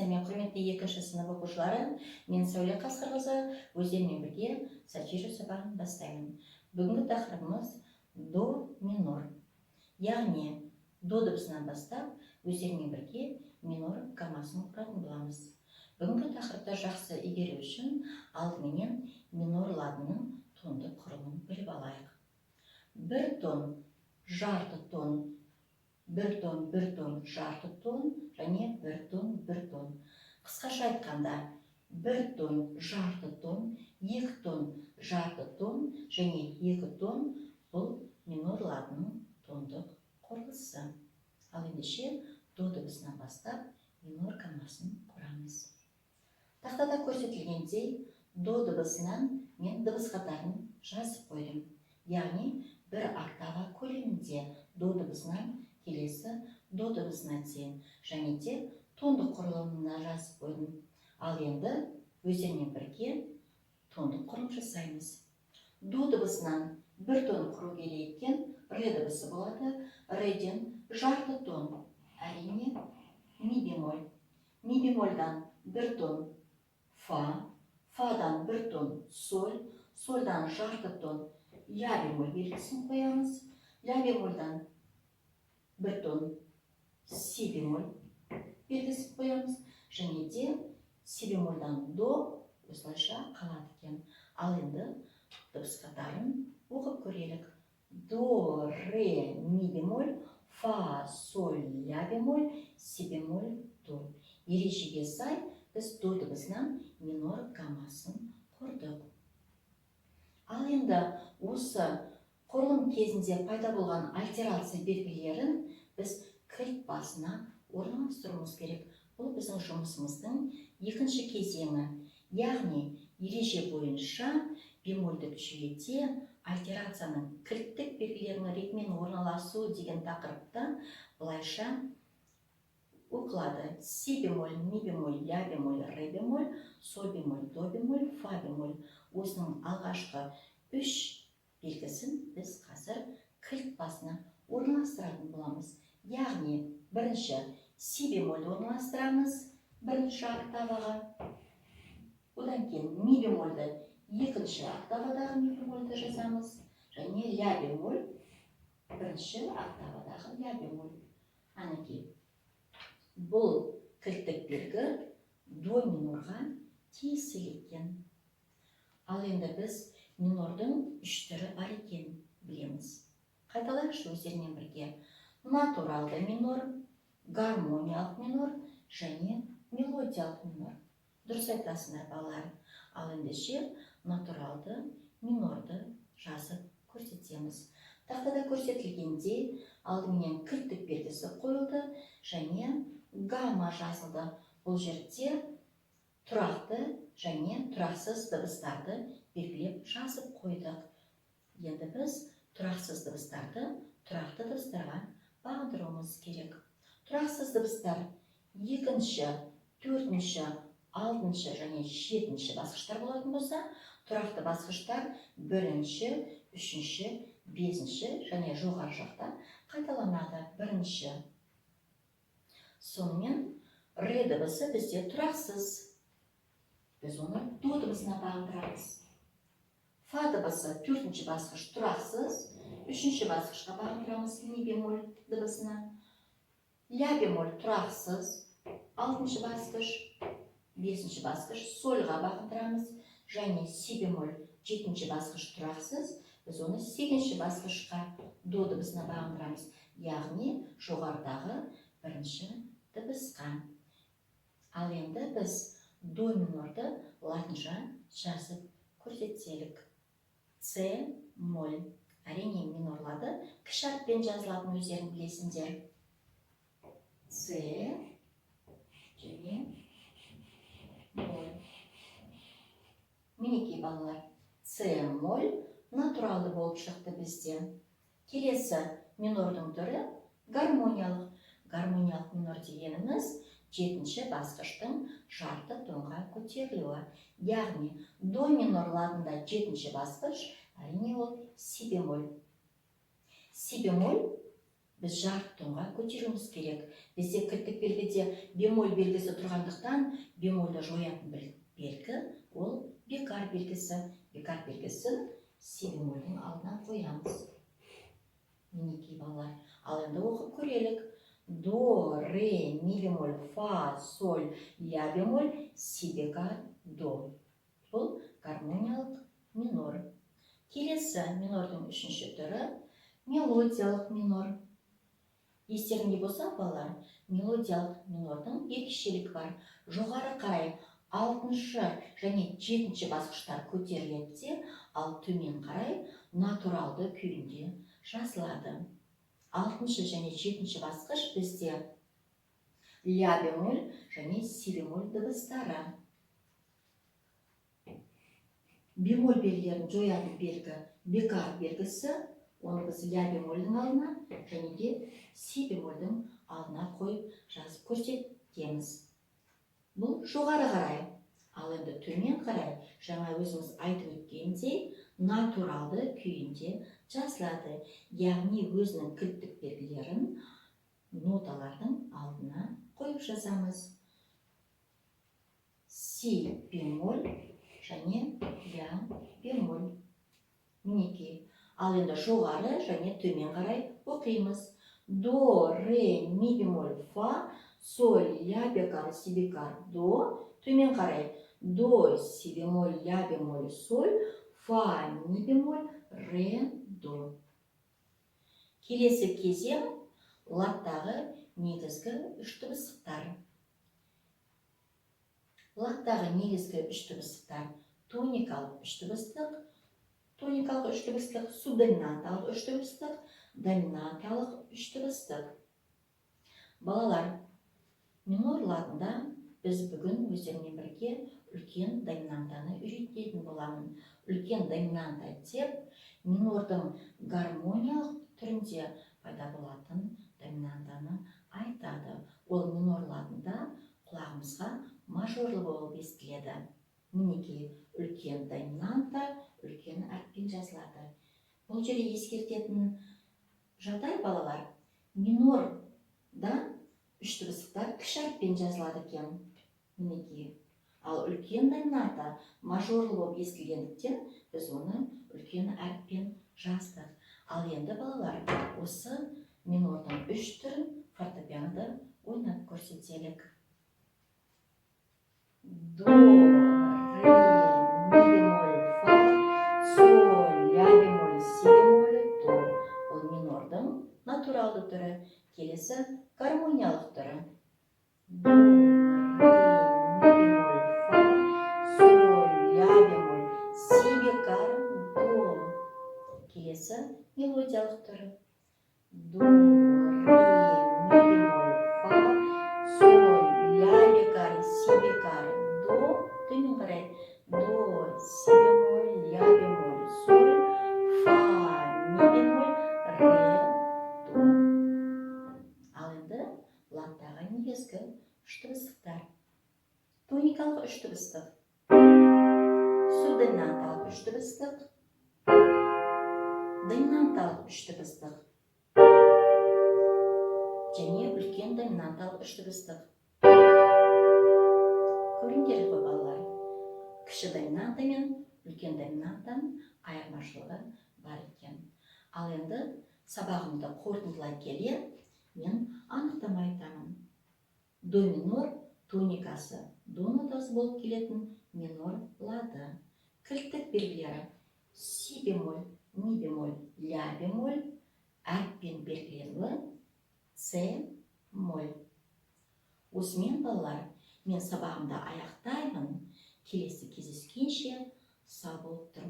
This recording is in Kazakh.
мен құрметті екінші сынып оқушылары, мен Сәуле Қасқырқызы, өздерімен бірге сольфеджио сабағын бастаймын. Бүгінгі тақырыбымыз до минор. Яғни до дыбысынан бастап өздерімен бірге минор гаммасын құратын боламыз. Бүгінгі тақырыпты жақсы игеру үшін алдымен минор ладының тондық құрылымын біліп алайық. Бір тон, жарты тон, бір тон, жарты тон, және бір тон. Қысқаша айтқанда, бір тон, жарты тон, екі тон, жарты тон, және екі тон бұл минор ладының тондық құрылысы. Ал ендеше до дыбысынан бастап минор гаммасын құрамыз. Тақтада көрсетілгендей, до дыбысынан мен дыбыс қатарын жазып қойдым. Яғни, бір октава көлемінде до дыбысынан келесі до дыбысына дейін, және де тондық құрылымына жазып қойдым. Ал енді өздерімен бірге тондық құрылым жасаймыз. До дыбысынан бір тон құру керек екен, ре дыбысы болады. Реден жарты тон, әрине ми бемоль. Ми бемольдан бір тон фа, фадан бір тон соль, сольдан жарты тон ля бемоль белгісін қоямыз. Ля бемольдан бір тон си бемоль белгісін қоямыз. Және де си бемольдан до осылайша қалады екен. Ал енді дыбыс қатарын оқып көрелік. До, ре, ми бемоль, фа, соль, ля бемоль, си бемоль, до. Ережеге сай біз до дыбысынан минор гаммасын құрдық. Ал енді осы құрылым кезінде пайда болған альтерация белгілерін біз кілт басына орналастыруымыз керек. Бұл біздің жұмысымыздың екінші кезеңі. Яғни, ереже бойынша бемольдік жүйеде альтерацияның кілттік белгілерінің ретімен орналасу деген тақырыпта былайша оқылады. Си бемоль, ми бемоль, ля бемоль, ре бемоль, соль бемоль, до бемоль, фа бемоль. Осының алғашқы үш белгісін біз қазір кілт басына орналастыратын боламыз. Яғни, бірінші си бемольді орналастырамыз бірінші октаваға. Одан кейін ми бемольді екінші октавадағы ми бемольді жазамыз. Және ля бемоль бірінші октавадағы ля бемоль. Әнекей. Бұл кілттік белгі до минорға тиесілі екен. Ал енді біз минордың үш түрі бар екенін білеміз. Қайталайықшы өздерімен бірге. Натуралды минор, гармониялық минор және мелодиялық минор. Дұрыс айтасыңдар балалар. Ал ендеше натуралды минорды жазып көрсетеміз. Тақтада көрсетілгенде алдымен кілттік белгісі қойылды және гамма жазылды. Бұл жерде тұрақты және тұрақсыз дыбыстарды белгілеп жазып қойдық. Енді біз тұрақсыз дыбыстарды тұрақты дыбыстарға бағындыруымыз керек. Тұрақсыз дыбыстар екінші, төртінші, алтыншы және жетінші басқыштар болатын болса, тұрақты басқыштар бірінші, үшінші, бесінші және жоғары жақта қайталанады. Бірінші. Сонымен ре дыбысы бізде тұрақсыз. Біз оны до дыбысына бағындырамыз. Фа дыбысы төртінші басқыш тұрақсыз, үшінші басқышқа бағындырамыз ми бемоль дыбысына. Ля бемоль тұрақсыз, алтыншы басқыш, бесінші басқыш сольға бағындырамыз. Және си бемоль жетінші басқыш тұрақсыз, біз оны сегізінші басқышқа до дыбысына бағындырамыз. Яғни жоғарыдағы бірінші дыбысқа. Ал енді біз до минорды латынша жазып көрсетелік. С, моль. Әрине минорлады кіші әріппен жазылатын өздерің білесіңдер. С және моль. Мінекей балалар. С, моль натуралды болып шықты бізде. Келесі минордың түрі гармониялық. Гармониялық минор дегеніміз жетінші басқыштың жарты тонға көтерілуі. Яғни, до минор ладында жетінші басқыш, әрине ол си бемоль. Си бемоль біз жарық тонға көтеруіміз керек. Бізде кілттік белгіде бемоль белгісі тұрғандықтан, бемольді жоятын белгі ол бекар белгісі. Бекар белгісін си бемольдің алдына қоямыз. Мінекей балалар. Ал енді оқып көрелік. До, ре, ми бемоль, фа, соль, ля бемоль, си бекар, до. Бұл гармониялық минор. Келесі минордың үшінші түрі мелодиялық минор. Естеріңде болса, балалар, мелодиялық минордың ерекшелігі бар. Жоғары қарай 6-шы және 7-ші басқыштар көтеріледі, ал төмен қарай натуралды күйінде жазылады. 6-шы және 7-ші басқыш бізде ля бемоль және си бемоль дыбыстары. Бемоль белгілерін жоятын белгі бекар белгісі, оны біз ля бемольдің алдына және де си бемольдің алдына қойып жазып көрсетеміз. Бұл жоғары қарай. Ал енді төмен қарай, жаңа өзіміз айтып өткендей, натуралды күйінде жазылады. Яғни өзінің кілттік белгілерін ноталардың алдына қойып жазамыз. Си бемоль және ля бемоль. Мінекей. Ал енді жоғары және төмен қарай оқимыз. До, ре, ми бемоль, фа, соль, ля бекар, си бекар, до. Төмен қарай. До, си бемоль, ля бемоль, соль, фа, ми бемоль, ре, до. Келесі кезең ладтағы негізгі үш дыбыстар. Ладтағы негізгі үш дыбыстар тоникалық үш дыбыстық, тоникалық үш дыбыстық, субдоминанталық үш дыбыстық, доминанталық үш дыбыстық. Балалар, минор ладында біз бүгін өздеріңмен бірге үлкен доминантаны үйрететін боламын. Үлкен доминанта деп минордың гармониялық түрінде пайда болатын доминантаны айтады. Ол минор ладында құлағымызға мажорлы болып естіледі. Мінекей, үлкен доминанта үлкен әріппен жазылады. Бұл жерде ескертетін жағдай, балалар, минорда үш дыбыстар кіші әріппен жазылады екен. Мінекей. Ал үлкен доминанта мажорлы болып естілгендіктен біз оны үлкен әріппен жаздық. Ал енді, балалар, осы минордың үш түрін фортепианода ойнап көрсетелік. До, ре, ми бемоль, фа, соль, ля бемоль, си бемоль, до. Бұл минордың натуралды түрі. Келесі гармониялық түрі. До, ре, ми бемоль, фа, соль, ля бемоль, си бекар, до. Келесі мелодиялық түрі. До, ре, ми бемоль, фа, соль, ля бекар, си бекар, до. Төмен қарай. До, си бемоль, ля бемоль, соль, фа, ми бемоль, ре, до. Ал енді ладтағы негізгі үш дыбыстықтар. Тоникалық үш дыбыстық, субдоминанталық үш дыбыстық, доминанталық үш дыбыстық және үлкен доминанталық үш дыбыстық. Көріңдер ғой, балалар, кіші доминанта мен үлкен доминантаның айырмашылығы бар екен. Ал енді сабағымды қорытындылай келе мен анықтама айтамын. До минор тоникасы до нотасы болып келетін минор лады. Кілттік белгілері си бемоль, ми бемоль, ля бемоль, әріппен белгіленуі с моль. Осымен, балалар, мен сабағымды аяқтаймын. Келесі кездескенше сау болып тұрыңыздар.